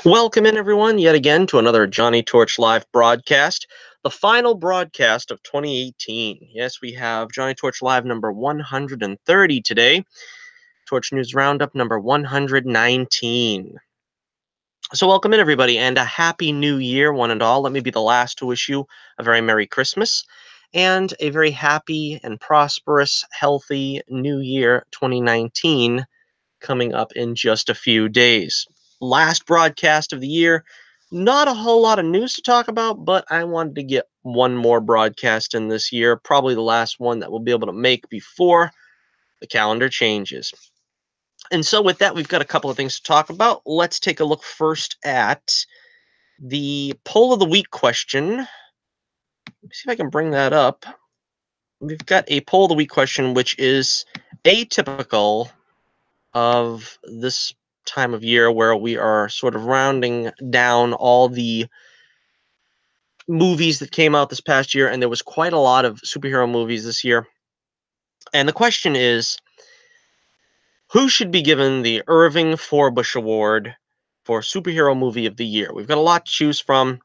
Welcome in, everyone, yet again to another Johnnie Torch Live broadcast, the final broadcast of 2018. Yes, we have Johnnie Torch Live number 130 today, Torch News Roundup number 119. So welcome in, everybody, and a happy new year, one and all. Let me be the last to wish you a very Merry Christmas and a very happy and prosperous, healthy new year 2019 coming up in just a few days. Last broadcast of the year. Not a whole lot of news to talk about, but I wanted to get one more broadcast in this year, probably the last one that we'll be able to make before the calendar changes. And so with that, we've got a couple of things to talk about. Let's take a look first at the poll of the week question. Let me see if I can bring that up. We've got a poll of the week question, which is atypical of this time of year where we are sort of rounding down all the movies that came out this past year, and there was quite a lot of superhero movies this year. And the question is, who should be given the Irving Forbush Award for Superhero Movie of the Year? We've got a lot to choose from.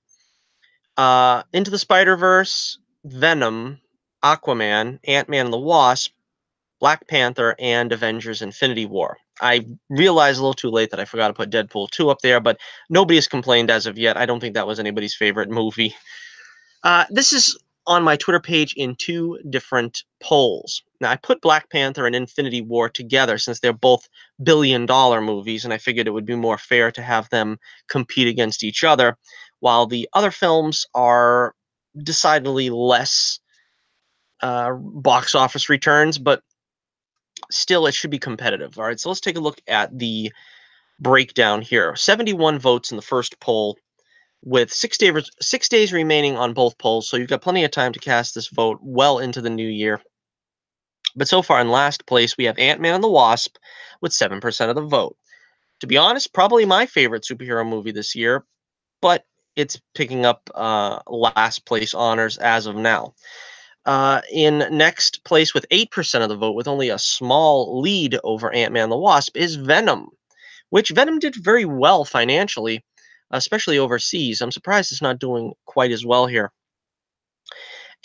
Into the Spider-Verse, Venom, Aquaman, Ant-Man and the Wasp, Black Panther, and Avengers Infinity War. I realized a little too late that I forgot to put Deadpool 2 up there, but nobody has complained as of yet. I don't think that was anybody's favorite movie. This is on my Twitter page in two different polls. Now, I put Black Panther and Infinity War together since they're both billion-dollar movies, and I figured it would be more fair to have them compete against each other, while the other films are decidedly less box office returns, but still it should be competitive. All right, so let's take a look at the breakdown here. 71 votes in the first poll, with 6 days remaining on both polls, so you've got plenty of time to cast this vote well into the new year. But so far in last place, we have Ant-Man and the Wasp with 7% of the vote. To be honest, probably my favorite superhero movie this year, but it's picking up last place honors as of now. In next place with 8% of the vote, with only a small lead over Ant-Man and the Wasp, is Venom, which Venom did very well financially, especially overseas. I'm surprised it's not doing quite as well here.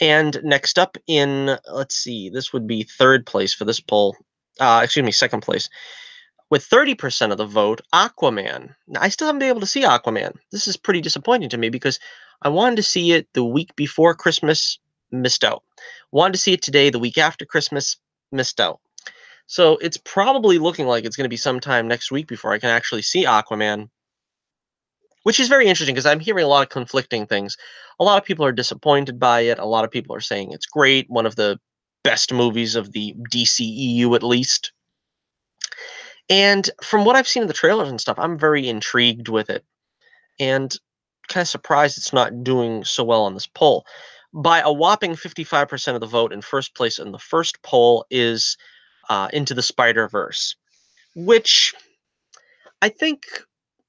And next up in, let's see, this would be third place for this poll. Second place. With 30% of the vote, Aquaman. Now, I still haven't been able to see Aquaman. This is pretty disappointing to me because I wanted to see it the week before Christmas, missed out. Wanted to see it today, the week after Christmas, missed out. So it's probably looking like it's going to be sometime next week before I can actually see Aquaman, which is very interesting because I'm hearing a lot of conflicting things. A lot of people are disappointed by it. A lot of people are saying it's great, one of the best movies of the DCEU at least. And from what I've seen in the trailers and stuff, I'm very intrigued with it and kind of surprised it's not doing so well on this poll. By a whopping 55% of the vote, in first place in the first poll is Into the Spider-Verse, which I think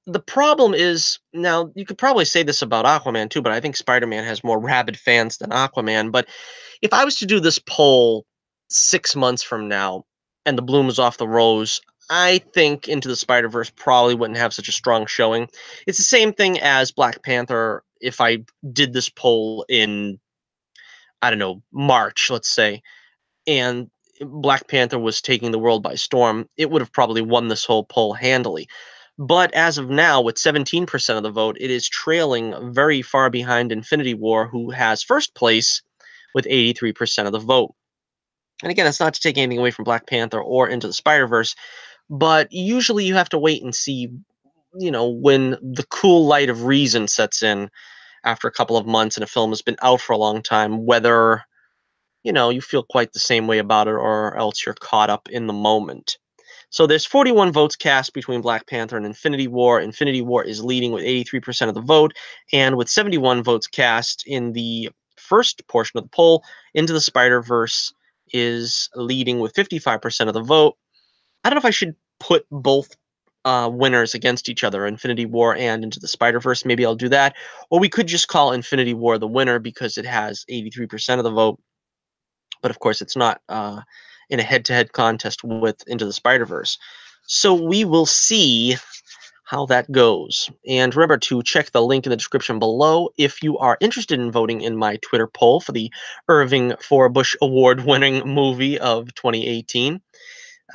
the problem is, now you could probably say this about Aquaman too, but I think Spider-Man has more rabid fans than Aquaman. But if I was to do this poll 6 months from now and the bloom is off the rose, I think Into the Spider-Verse probably wouldn't have such a strong showing. It's the same thing as Black Panther. If I did this poll in, I don't know, March, let's say, and Black Panther was taking the world by storm, it would have probably won this whole poll handily. But as of now, with 17% of the vote, it is trailing very far behind Infinity War, who has first place with 83% of the vote. And again, it's not to take anything away from Black Panther or Into the Spider-Verse, but usually you have to wait and see, when the cool light of reason sets in after a couple of months and a film has been out for a long time, whether, you feel quite the same way about it or else you're caught up in the moment. So there's 41 votes cast between Black Panther and Infinity War. Infinity War is leading with 83% of the vote, and with 71 votes cast in the first portion of the poll, Into the Spider-Verse is leading with 55% of the vote. I don't know if I should put both winners against each other, Infinity War and Into the Spider-Verse. Maybe I'll do that. Or we could just call Infinity War the winner because it has 83% of the vote. But of course, it's not in a head-to-head contest with Into the Spider-Verse. So we will see how that goes. And remember to check the link in the description below if you are interested in voting in my Twitter poll for the Irving Forbush Award winning movie of 2018,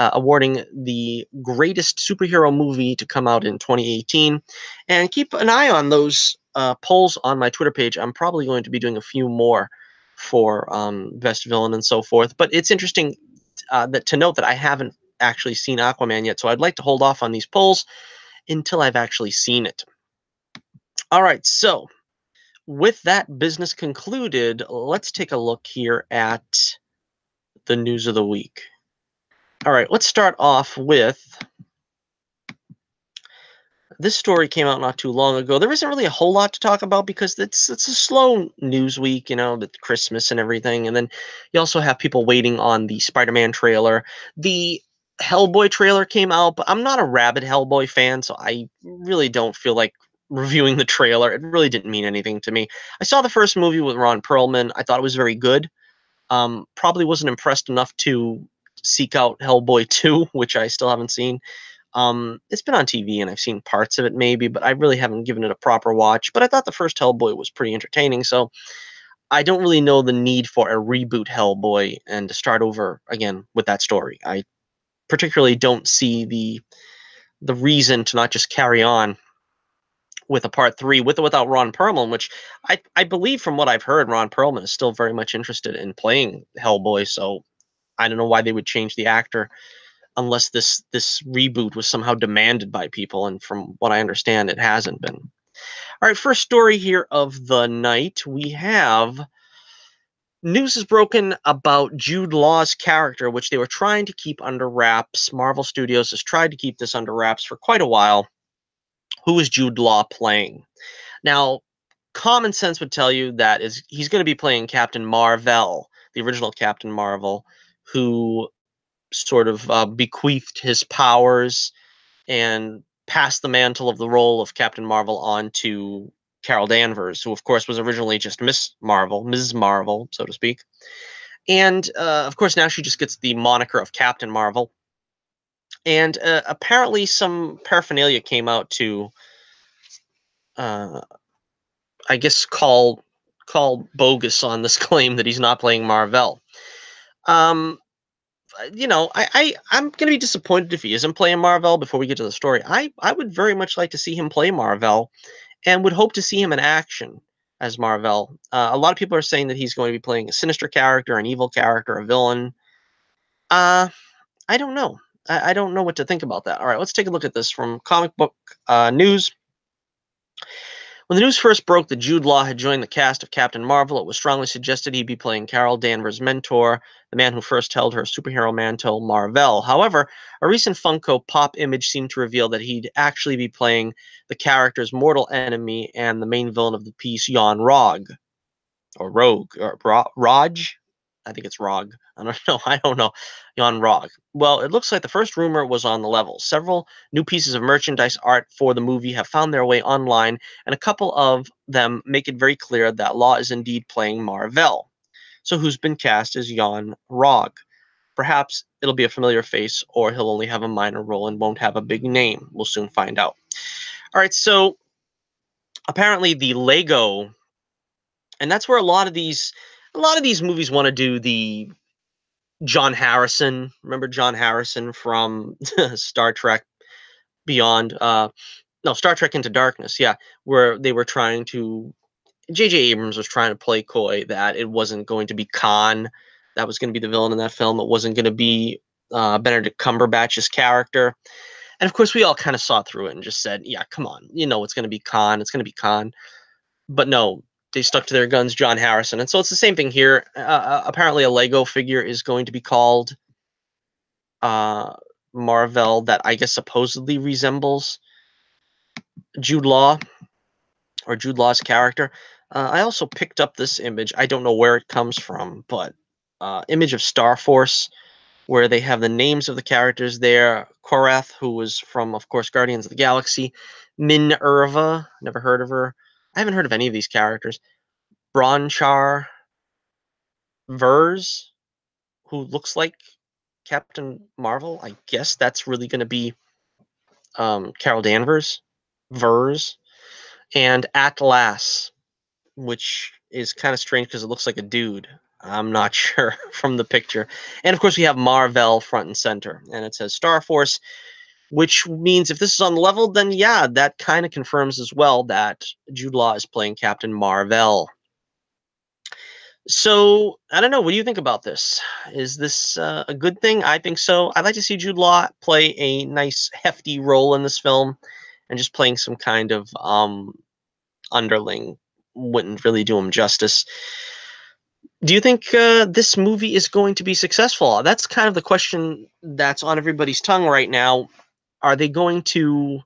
awarding the greatest superhero movie to come out in 2018. And keep an eye on those polls on my Twitter page. I'm probably going to be doing a few more for Best Villain and so forth. But it's interesting to note that I haven't actually seen Aquaman yet, so I'd like to hold off on these polls until I've actually seen it. All right, so with that business concluded, let's take a look here at the news of the week. All right, let's start off with this story came out not too long ago. There isn't really a whole lot to talk about because it's a slow news week, you know, with Christmas and everything. And then you also have people waiting on the Spider-Man trailer. The Hellboy trailer came out, but I'm not a rabid Hellboy fan, so I really don't feel like reviewing the trailer. It really didn't mean anything to me. I saw the first movie with Ron Perlman. I thought it was very good. Probably wasn't impressed enough to seek out Hellboy 2, which I still haven't seen. It's been on TV and I've seen parts of it maybe, but I really haven't given it a proper watch. But I thought the first Hellboy was pretty entertaining, so I don't really know the need for a reboot Hellboy and to start over again with that story. I particularly don't see the reason to not just carry on with a part three with or without Ron Perlman, which I believe from what I've heard, Ron Perlman is still very much interested in playing Hellboy. So I don't know why they would change the actor unless this reboot was somehow demanded by people, and from what I understand, it hasn't been. All right, first story here of the night, we have news is broken about Jude Law's character, which they were trying to keep under wraps. Marvel Studios has tried to keep this under wraps for quite a while. Who is Jude Law playing? Now, common sense would tell you that is he's going to be playing Captain Mar-Vell, the original Captain Marvel, who sort of bequeathed his powers and passed the mantle of the role of Captain Marvel on to Carol Danvers, who, of course, was originally just Miss Marvel, Mrs. Marvel, so to speak. And, of course, now she just gets the moniker of Captain Marvel. And apparently some paraphernalia came out to, uh, I guess, call bogus on this claim that he's not playing Mar-Vell. Um, I'm gonna be disappointed if he isn't playing Mar-Vell. Before we get to the story, I would very much like to see him play Mar-Vell, and would hope to see him in action as Mar-Vell. A lot of people are saying that he's going to be playing a sinister character, an evil character, a villain. Uh, I don't know. I don't know what to think about that. All right, let's take a look at this from comic book news. When the news first broke that Jude Law had joined the cast of Captain Marvel, it was strongly suggested he'd be playing Carol Danvers' mentor, the man who first held her superhero mantle, Mar-Vell. However, a recent Funko Pop image seemed to reveal that he'd actually be playing the character's mortal enemy and the main villain of the piece, Yon Rog, or Rogue, or Raj. I think it's Rog. I don't know. I don't know. Yon Rog. Well, it looks like the first rumor was on the level. Several new pieces of merchandise art for the movie have found their way online, and a couple of them make it very clear that Law is indeed playing Mar-Vell. So who's been cast as Yon Rog? Perhaps it'll be a familiar face, or he'll only have a minor role and won't have a big name. We'll soon find out. All right, so apparently the Lego, and that's where a lot of these movies want to do the John Harrison. Remember John Harrison from Star Trek Beyond? No, Star Trek Into Darkness. Yeah, where they were trying to. J.J. Abrams was trying to play coy that it wasn't going to be Khan that was going to be the villain in that film. It wasn't going to be Benedict Cumberbatch's character. And of course, we all kind of saw through it and just said, "Yeah, come on, you know it's going to be Khan. It's going to be Khan." But no, they stuck to their guns, John Harrison. And so it's the same thing here. Apparently, a Lego figure is going to be called uh, Mar-Vell that I guess supposedly resembles Jude Law or Jude Law's character. I also picked up this image. I don't know where it comes from, but image of Star Force where they have the names of the characters there. Korath, who was from, of course, Guardians of the Galaxy. Minerva, never heard of her. I haven't heard of any of these characters. Bronchar Vers, who looks like Captain Marvel. I guess that's really going to be Carol Danvers, Vers, and Atlas, which is kind of strange because it looks like a dude. I'm not sure from the picture. And of course, we have Mar-Vell front and center, and it says Star Force, which means if this is on the level, then yeah, that kind of confirms as well that Jude Law is playing Captain Mar-Vell. So I don't know. What do you think about this? Is this a good thing? I think so. I'd like to see Jude Law play a nice, hefty role in this film, and just playing some kind of underling wouldn't really do him justice. Do you think this movie is going to be successful? That's kind of the question that's on everybody's tongue right now. Are they going to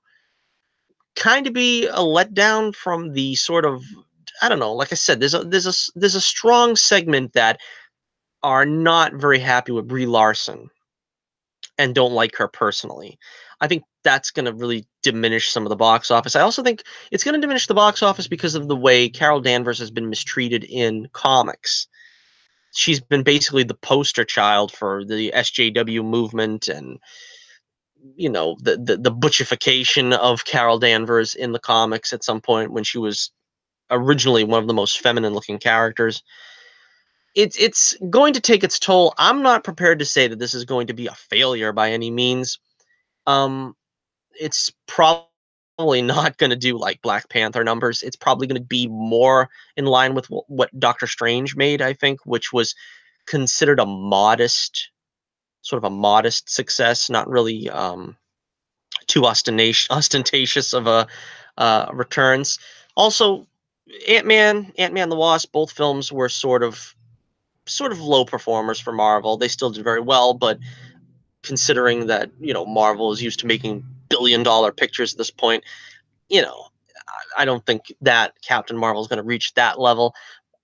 kind of be a letdown from the sort of, I don't know, like I said, there's a strong segment that are not very happy with Brie Larson and don't like her personally. I think that's going to really diminish some of the box office. I also think it's going to diminish the box office because of the way Carol Danvers has been mistreated in comics. She's been basically the poster child for the SJW movement, and the butchification of Carol Danvers in the comics at some point when she was originally one of the most feminine looking characters. It's going to take its toll. I'm not prepared to say that this is going to be a failure by any means. Um, it's probably not going to do like Black Panther numbers. It's probably going to be more in line with what Doctor Strange made, I think, which was considered a modest, sort of a modest success, not really too ostentatious of a returns. Also, Ant-Man the Wasp, both films were sort of low performers for Marvel. They still did very well, but considering that Marvel is used to making billion-dollar pictures at this point, you know, I don't think that Captain Marvel is going to reach that level.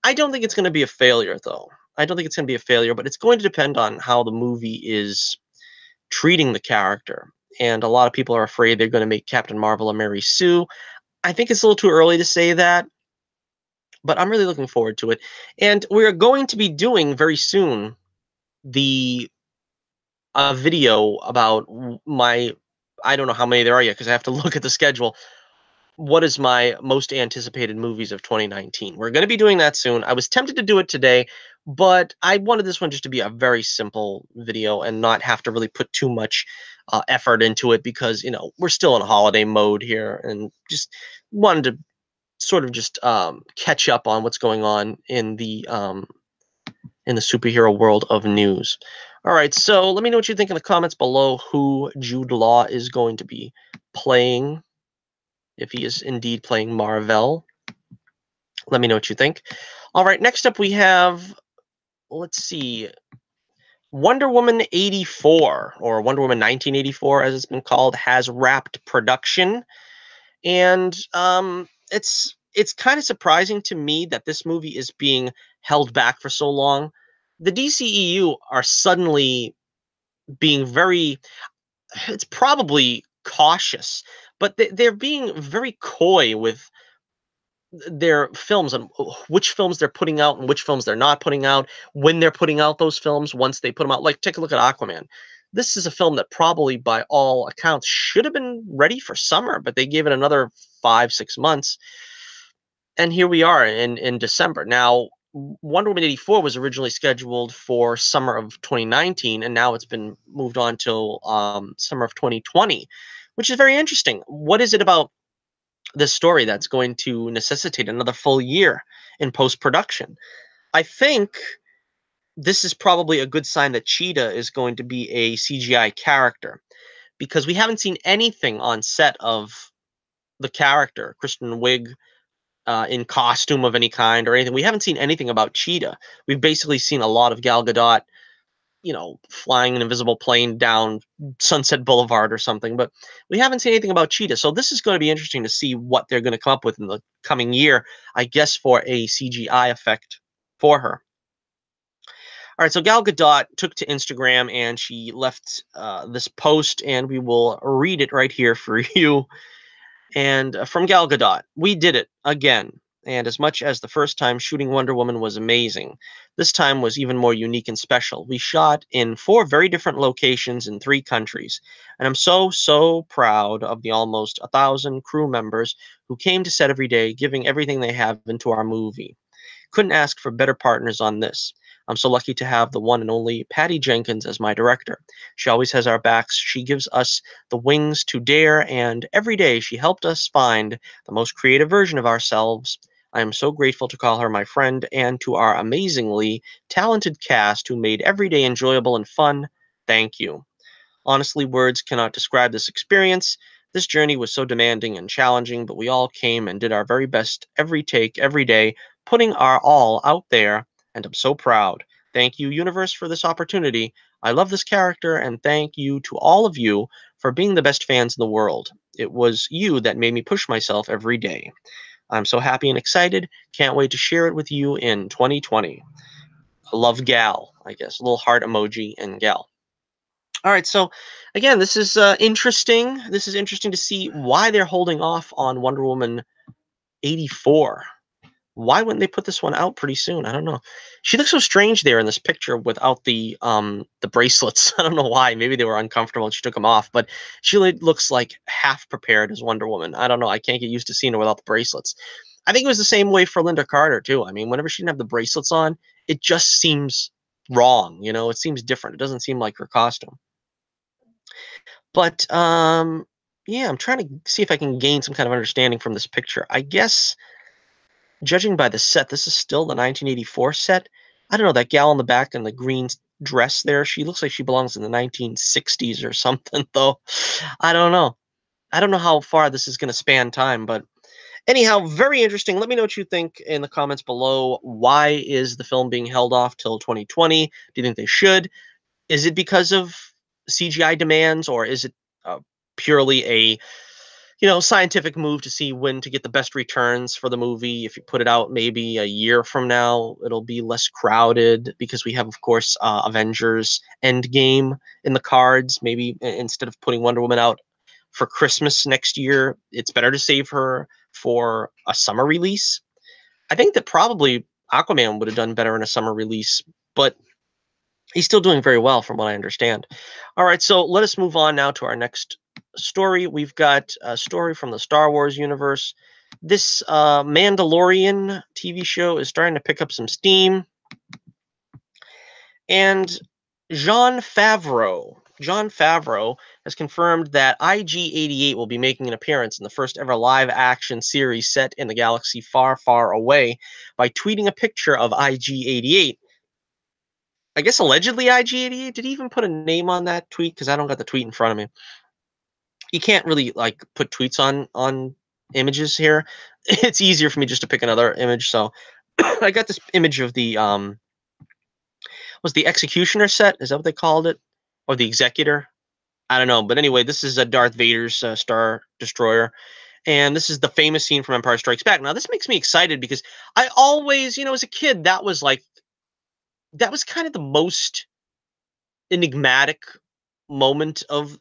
I don't think it's going to be a failure, though. I don't think it's going to be a failure, but it's going to depend on how the movie is treating the character. And a lot of people are afraid they're going to make Captain Marvel a Mary Sue. I think it's a little too early to say that, but I'm really looking forward to it. And we're going to be doing very soon the a video about my, I don't know how many there are yet because I have to look at the schedule. What is my most anticipated movies of 2019? We're going to be doing that soon. I was tempted to do it today, but I wanted this one just to be a very simple video and not have to really put too much effort into it because we're still in a holiday mode here, and just wanted to sort of just catch up on what's going on in the superhero world of news. All right, so let me know what you think in the comments below who Jude Law is going to be playing, if he is indeed playing Mar-Vell. Let me know what you think. All right, next up we have, let's see, Wonder Woman 84, or Wonder Woman 1984 as it's been called, has wrapped production. And it's kind of surprising to me that this movie is being held back for so long. The DCEU are suddenly being very, it's probably cautious, but they're being very coy with their films and which films they're putting out and which films they're not putting out, when they're putting out those films, once they put them out. Like, take a look at Aquaman. This is a film that probably, by all accounts, should have been ready for summer, but they gave it another 5-6 months. And here we are in December. Now, Wonder Woman 84 was originally scheduled for summer of 2019, and now it's been moved on till summer of 2020, which is very interesting. What is it about this story that's going to necessitate another full year in post-production? I think this is probably a good sign that Cheetah is going to be a CGI character, because we haven't seen anything on set of the character, Kristen Wiig, in costume of any kind or anything. We haven't seen anything about Cheetah. We've basically seen a lot of Gal Gadot, flying an invisible plane down Sunset Boulevard or something, but we haven't seen anything about Cheetah. So this is going to be interesting to see what they're going to come up with in the coming year, I guess, for a CGI effect for her. All right, so Gal Gadot took to Instagram and she left this post, and we will read it right here for you. And from Gal Gadot, we did it again. and as much as the first time, shooting Wonder Woman was amazing. This time was even more unique and special. We shot in 4 very different locations in 3 countries, and I'm so proud of the almost 1,000 crew members who came to set every day, giving everything they have into our movie. Couldn't ask for better partners on this. I'm so lucky to have the one and only Patty Jenkins as my director. She always has our backs. She gives us the wings to dare, and every day she helped us find the most creative version of ourselves. I am so grateful to call her my friend, and to our amazingly talented cast who made every day enjoyable and fun. Thank you. Honestly, words cannot describe this experience. This journey was so demanding and challenging, but we all came and did our very best every take, every day, putting our all out there, and I'm so proud. Thank you, universe, for this opportunity. I love this character, and thank you to all of you for being the best fans in the world. It was you that made me push myself every day. I'm so happy and excited. Can't wait to share it with you in 2020. Love Gal, I guess. A little heart emoji and Gal. All right, so again, this is interesting. This is interesting to see why they're holding off on Wonder Woman 84. Why wouldn't they put this one out pretty soon? I don't know. She looks so strange there in this picture without the bracelets. I don't know why. Maybe they were uncomfortable and she took them off, but she looks like half prepared as Wonder Woman. I don't know. I can't get used to seeing her without the bracelets. I think it was the same way for Linda Carter too. I mean, whenever she didn't have the bracelets on, it just seems wrong. You know, it seems different. It doesn't seem like her costume. But, yeah, I'm trying to see if I can gain some kind of understanding from this picture. I guess, judging by the set, this is still the 1984 set. I don't know, that gal in the back in the green dress there, she looks like she belongs in the 1960s or something, though. I don't know. I don't know how far this is going to span time, but anyhow, very interesting. Let me know what you think in the comments below. Why is the film being held off till 2020? Do you think they should? Is it because of CGI demands, or is it purely a scientific move to see when to get the best returns for the movie? If you put it out maybe a year from now, it'll be less crowded because we have, of course, Avengers Endgame in the cards. Maybe instead of putting Wonder Woman out for Christmas next year, it's better to save her for a summer release. I think that probably Aquaman would have done better in a summer release, but he's still doing very well from what I understand. All right, so let us move on now to our next story. We've got a story from the Star Wars universe. This Mandalorian TV show is starting to pick up some steam. And Jon Favreau has confirmed that IG-88 will be making an appearance in the first ever live action series set in the galaxy far away by tweeting a picture of IG-88. I guess allegedly IG-88. Did he even put a name on that tweet? Because I don't got the tweet in front of me. You can't really like put tweets on images here. It's easier for me just to pick another image. So I got this image of the was the Executioner set? Is that what they called it? Or the Executor? I don't know. But anyway, this is a Darth Vader's Star Destroyer. And this is the famous scene from Empire Strikes Back. Now, this makes me excited because I always, as a kid, that was kind of the most enigmatic moment of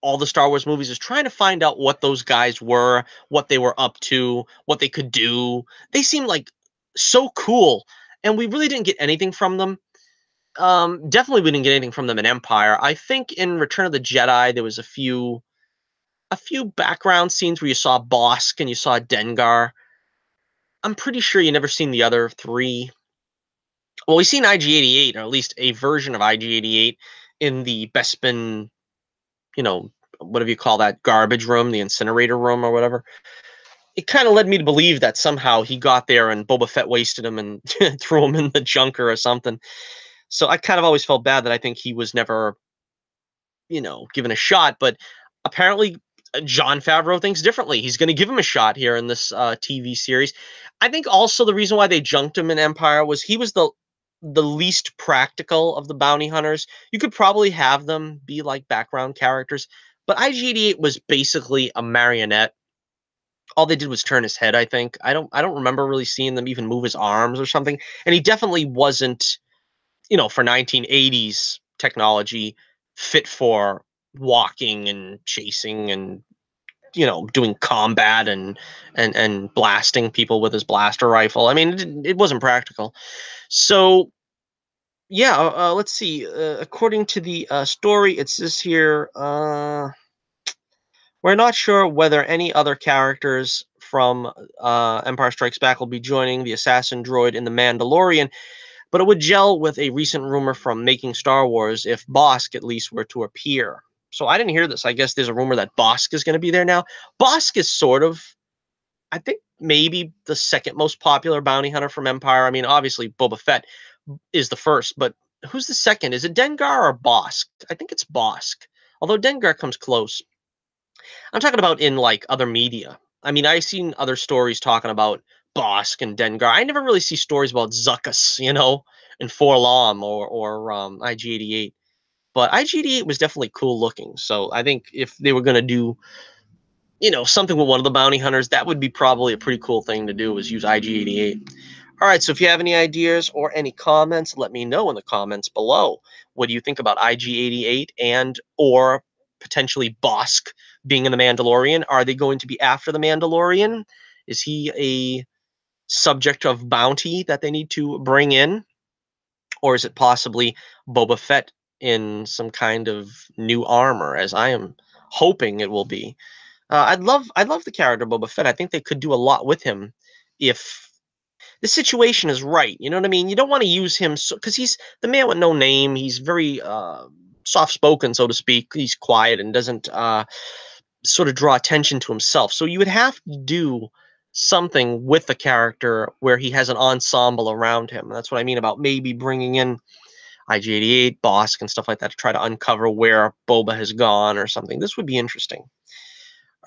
all the Star Wars movies, is trying to find out what those guys were, what they were up to, what they could do. They seemed like so cool, and we really didn't get anything from them. Definitely we didn't get anything from them in Empire. I think in Return of the Jedi there was a few background scenes where you saw Bosk and you saw Dengar. I'm pretty sure you never seen the other three. Well, we've seen IG-88, or at least a version of IG-88 in the Bespin, whatever you call that garbage room, the incinerator room or whatever. It kind of led me to believe that somehow he got there and Boba Fett wasted him and threw him in the junker or something. So I kind of always felt bad that I think he was never, given a shot. But apparently, Jon Favreau thinks differently. He's going to give him a shot here in this TV series. I think also the reason why they junked him in Empire was he was the least practical of the bounty hunters. You could probably have them be like background characters, but IG-88 was basically a marionette. All they did was turn his head, I think. I don't remember really seeing them even move his arms or something. And he definitely wasn't, for 1980s technology, fit for walking and chasing and doing combat and blasting people with his blaster rifle. I mean, it wasn't practical. So yeah, let's see. According to the story, it says here, we're not sure whether any other characters from Empire Strikes Back will be joining the assassin droid in the Mandalorian, but it would gel with a recent rumor from Making Star Wars if Bosk at least were to appear. So I didn't hear this. I guess there's a rumor that Bosk is going to be there now. Bosk is sort of, I think, maybe the second most popular bounty hunter from Empire. I mean, obviously Boba Fett is the first, but who's the second? Is it Dengar or Bosk? I think it's Bosk. Although Dengar comes close. I'm talking about in like other media. I mean, I've seen other stories talking about Bosk and Dengar. I never really see stories about Zuckuss, and Forlom or IG-88. But IG-88 was definitely cool looking. So I think if they were going to do, something with one of the bounty hunters, that would be probably a pretty cool thing to do, is use IG-88. All right, so if you have any ideas or any comments, let me know in the comments below. What do you think about IG-88 and or potentially Bosk being in The Mandalorian? Are they going to be after The Mandalorian? Is he a subject of bounty that they need to bring in? Or is it possibly Boba Fett in some kind of new armor, as I am hoping it will be? I love the character Boba Fett. I think they could do a lot with him if the situation is right. You know what I mean? You don't want to use him because he's the man with no name. He's very soft spoken, so to speak. He's quiet and doesn't sort of draw attention to himself. So you would have to do something with the character where he has an ensemble around him. That's what I mean about maybe bringing in IG-88, Bosk, and stuff like that to try to uncover where Boba has gone or something. This would be interesting.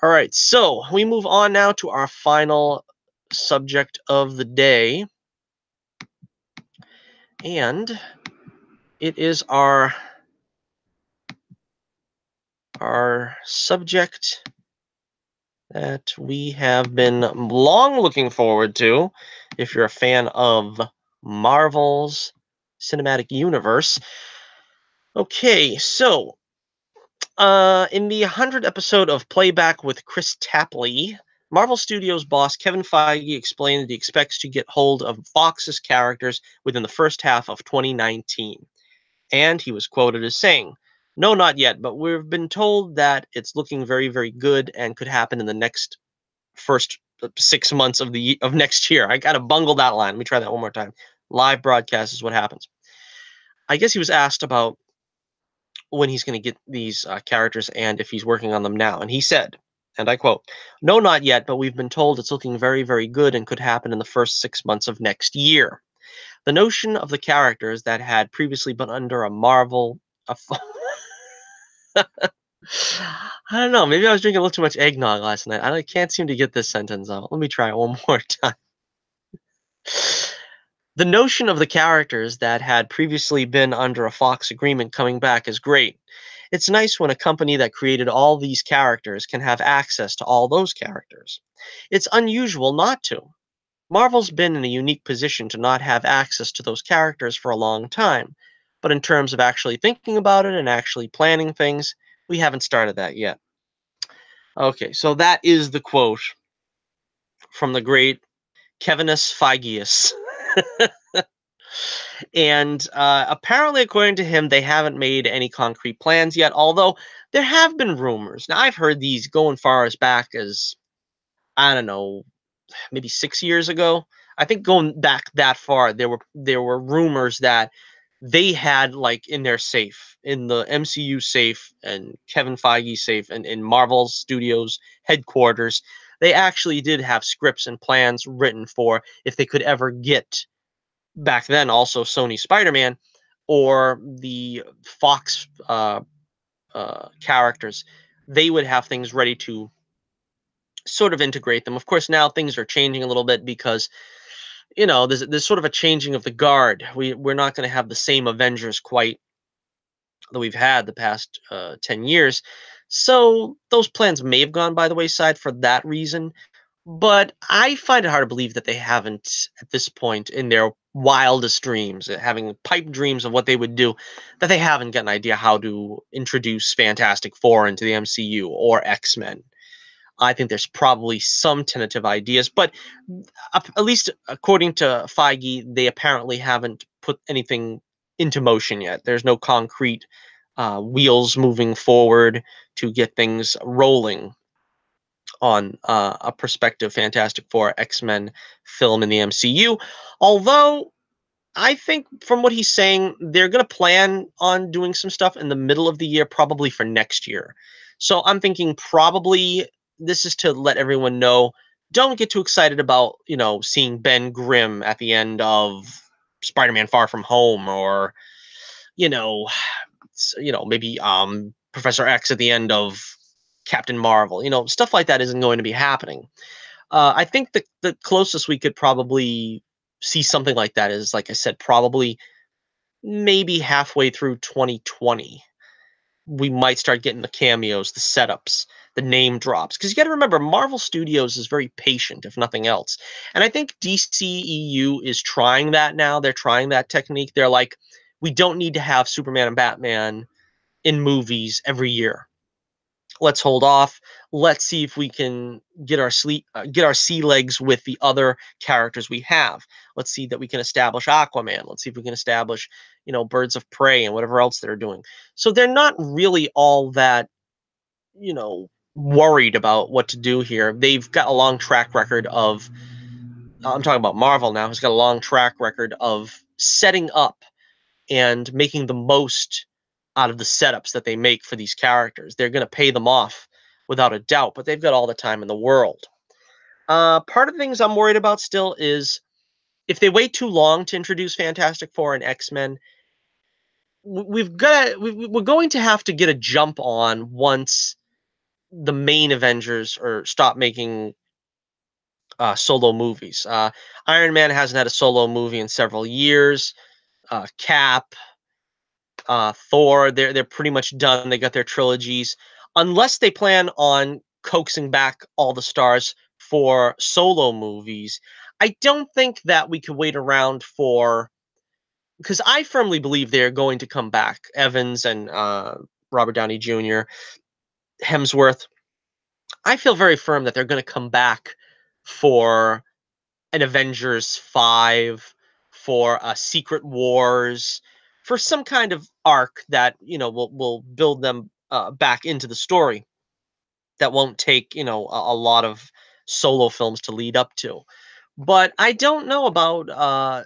All right, so we move on now to our final subject of the day. And it is our subject that we have been long looking forward to. If you're a fan of Marvel's cinematic universe. Okay, so in the 100th episode of Playback with Chris Tapley, Marvel Studios boss Kevin Feige explained that he expects to get hold of Fox's characters within the first half of 2019. And he was quoted as saying, "No, not yet, but we've been told that it's looking very, very good and could happen in the next first 6 months of next year." I gotta bungle that line. Let me try that one more time. Live broadcast is what happens. I guess he was asked about when he's going to get these characters and if he's working on them now. And he said, and I quote, "No, not yet, but we've been told it's looking very, very good and could happen in the first 6 months of next year. The notion of the characters that had previously been under a Marvel..." I don't know. Maybe I was drinking a little too much eggnog last night. I can't seem to get this sentence out. Let me try it one more time. The notion of the characters that had previously been under a Fox agreement coming back is great. It's nice when a company that created all these characters can have access to all those characters. It's unusual not to. Marvel's been in a unique position to not have access to those characters for a long time, but in terms of actually thinking about it and actually planning things, we haven't started that yet. Okay, so that is the quote from the great Kevinus Feigeus. And apparently, according to him, they haven't made any concrete plans yet, although there have been rumors. Now, I've heard these going far as back as, I don't know, maybe 6 years ago. I think going back that far, there were rumors that they had, like, in their safe, in the MCU safe and Kevin Feige safe and in Marvel Studios headquarters, they actually did have scripts and plans written for if they could ever get, back then, also Sony Spider-Man or the Fox characters, they would have things ready to sort of integrate them. Of course, now things are changing a little bit because there's sort of a changing of the guard. We're not going to have the same Avengers quite that we've had the past 10 years. So those plans may have gone by the wayside for that reason. But I find it hard to believe that they haven't, at this point in their wildest dreams, having pipe dreams of what they would do, that they haven't got an idea how to introduce Fantastic Four into the MCU or X-Men. I think there's probably some tentative ideas, but at least according to Feige, they apparently haven't put anything into motion yet. There's no concrete wheels moving forward to get things rolling on a prospective Fantastic Four X-Men film in the MCU. Although I think from what he's saying, they're going to plan on doing some stuff in the middle of the year, probably for next year. So I'm thinking probably this is to let everyone know, don't get too excited about, seeing Ben Grimm at the end of Spider-Man Far From Home, or, you know, maybe Professor X at the end of Captain Marvel. Stuff like that isn't going to be happening. I think the closest we could probably see something like that is, like I said, probably maybe halfway through 2020. We might start getting the cameos, the setups, the name drops. Because you got to remember, Marvel Studios is very patient, if nothing else. And I think DCEU is trying that now. They're trying that technique. They're like, we don't need to have Superman and Batman in movies every year. Let's hold off. Let's see if we can get our sea legs with the other characters we have. Let's see that we can establish Aquaman. Let's see if we can establish, Birds of Prey and whatever else they're doing. So they're not really all that, worried about what to do here. They've got a long track record of, I'm talking about Marvel now, has got a long track record of setting up and making the most out of the setups that they make for these characters. They're going to pay them off without a doubt, but they've got all the time in the world. Part of the things I'm worried about still is if they wait too long to introduce Fantastic Four and X-Men, we're going to have to get a jump on once the main Avengers or stop making solo movies. Iron Man hasn't had a solo movie in several years. Cap, Thor, they're pretty much done. They got their trilogies, unless they plan on coaxing back all the stars for solo movies. I don't think that we could wait around for, because I firmly believe they're going to come back. Evans and Robert Downey Jr., Hemsworth. I feel very firm that they're going to come back for an Avengers 5, for a Secret Wars, for some kind of arc that, will build them back into the story, that won't take, a lot of solo films to lead up to. But I don't know about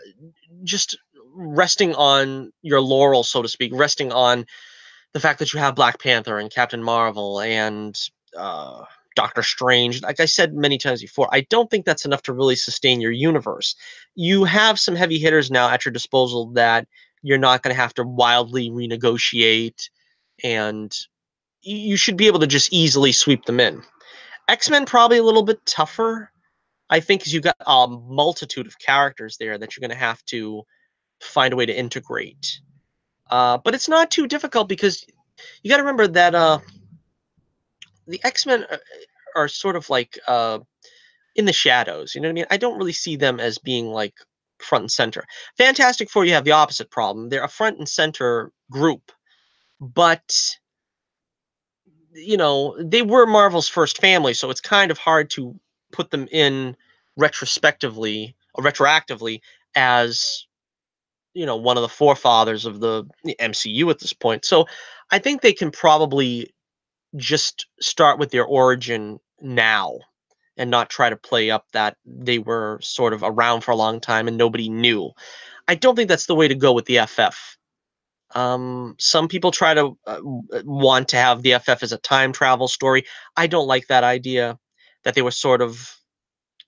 just resting on your laurels, so to speak, resting on the fact that you have Black Panther and Captain Marvel and uh, Doctor Strange. Like I said many times before, I don't think that's enough to really sustain your universe. You have some heavy hitters now at your disposal that you're not going to have to wildly renegotiate, and you should be able to just easily sweep them in. X-Men probably a little bit tougher, I think, because you've got a multitude of characters there that you're going to have to find a way to integrate. But it's not too difficult, because you got to remember that the X-Men are sort of like in the shadows. You know what I mean? I don't really see them as being like front and center. Fantastic Four, you have the opposite problem. They're a front and center group, but they were Marvel's first family, so it's kind of hard to put them in retrospectively or retroactively as one of the forefathers of the MCU at this point. So I think they can probably just start with their origin now and not try to play up that they were sort of around for a long time and nobody knew. I don't think that's the way to go with the FF. Some people try to want to have the FF as a time travel story. I don't like that idea, that they were sort of,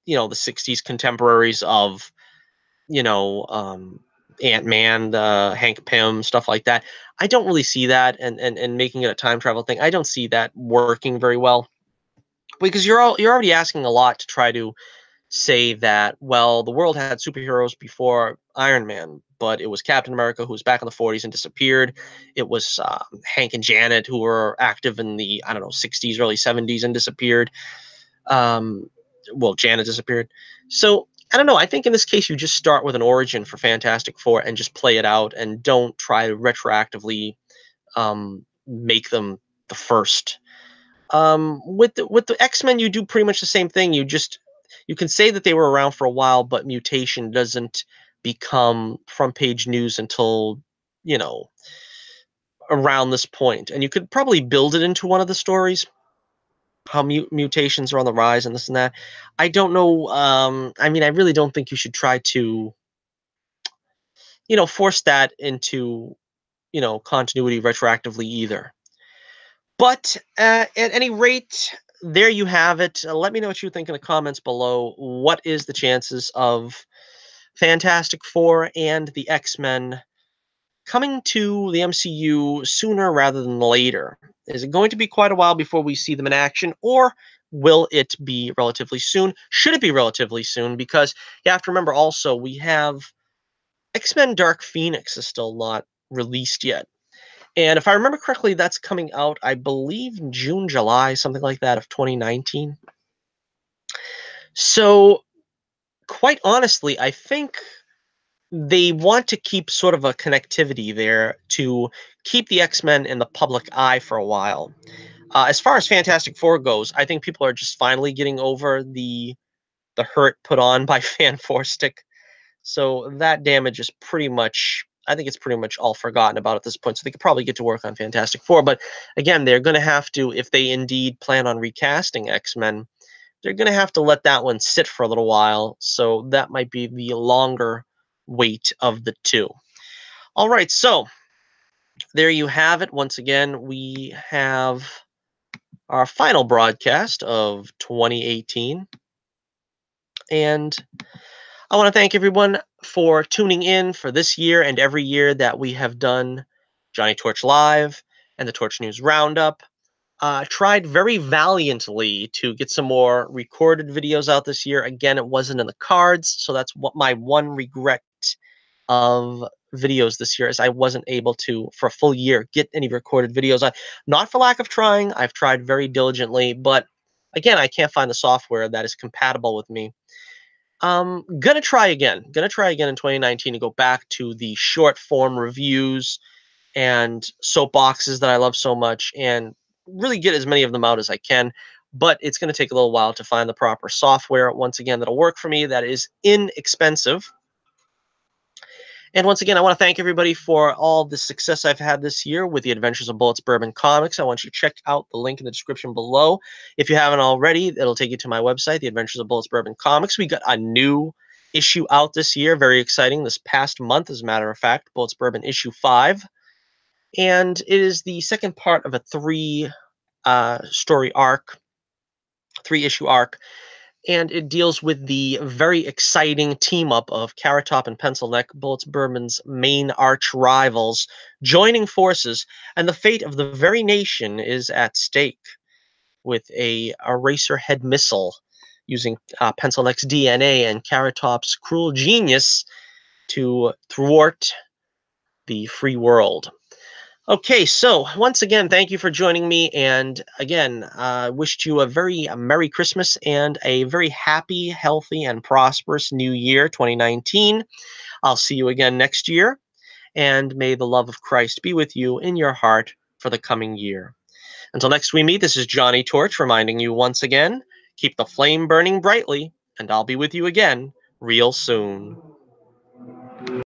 the 60s contemporaries of, Ant-Man, Hank Pym, stuff like that. I don't really see that, and making it a time travel thing. I don't see that working very well, because you're already asking a lot to try to say that, well, the world had superheroes before Iron Man, but it was Captain America who was back in the 40s and disappeared. It was Hank and Janet who were active in the, I don't know, 60s, early 70s and disappeared. Well, Janet disappeared. So I don't know. I think in this case, you just start with an origin for Fantastic Four and just play it out, and don't try to retroactively make them the first. With the X-Men, you do pretty much the same thing. You can say that they were around for a while, but mutation doesn't become front page news until, you know, around this point. And you could probably build it into one of the stories, how mutations are on the rise and this and that. I don't know. I mean, I really don't think you should try to, force that into, continuity retroactively either. But at any rate, there you have it. Let me know what you think in the comments below. What is the chances of Fantastic Four and the X-Men coming to the MCU sooner rather than later? Is it going to be quite a while before we see them in action, or will it be relatively soon? Should it be relatively soon? Because you have to remember also, we have X-Men Dark Phoenix is still not released yet. And if I remember correctly, that's coming out, I believe, in June, July, something like that, of 2019. So, quite honestly, I think they want to keep sort of a connectivity there to keep the X-Men in the public eye for a while. As far as Fantastic Four goes, I think people are just finally getting over the hurt put on by Fan Four Stick. So that damage is pretty much, I think it's pretty much all forgotten about at this point. So they could probably get to work on Fantastic Four. But again, they're going to have to, if they indeed plan on recasting X-Men, they're going to have to let that one sit for a little while. So that might be the longer wait of the two. All right, so there you have it. Once again, we have our final broadcast of 2018. And I want to thank everyone for tuning in for this year and every year that we have done Johnnie Torch Live and the Torch News Roundup. Tried very valiantly to get some more recorded videos out this year. Again, it wasn't in the cards, so that's what my one regret of videos this year is I wasn't able to, for a full year, get any recorded videos. Not for lack of trying. I've tried very diligently, but again, I can't find the software that is compatible with me. Gonna try again. Gonna try again in 2019 to go back to the short form reviews and soapboxes that I love so much and really get as many of them out as I can. But it's going to take a little while to find the proper software, once again, that'll work for me, that is inexpensive. And once again, I want to thank everybody for all the success I've had this year with the Adventures of Bullets Bourbon Comics. I want you to check out the link in the description below. If you haven't already, it'll take you to my website, the Adventures of Bullets Bourbon Comics. We got a new issue out this year. Very exciting. This past month, as a matter of fact, Bullets Bourbon issue 5. And it is the second part of a three-issue arc, and it deals with the very exciting team up of Carrot Top and Pencil Neck, Bullets Bourbon's main arch rivals, joining forces, and the fate of the very nation is at stake with a Eraserhead missile using Pencil Neck's DNA and Carrot Top's cruel genius to thwart the free world. Okay, so once again, thank you for joining me. And again, wished you a very Merry Christmas and a very happy, healthy, and prosperous New Year 2019. I'll see you again next year. And may the love of Christ be with you in your heart for the coming year. Until next we meet, this is Johnnie Torch reminding you once again, keep the flame burning brightly, and I'll be with you again real soon.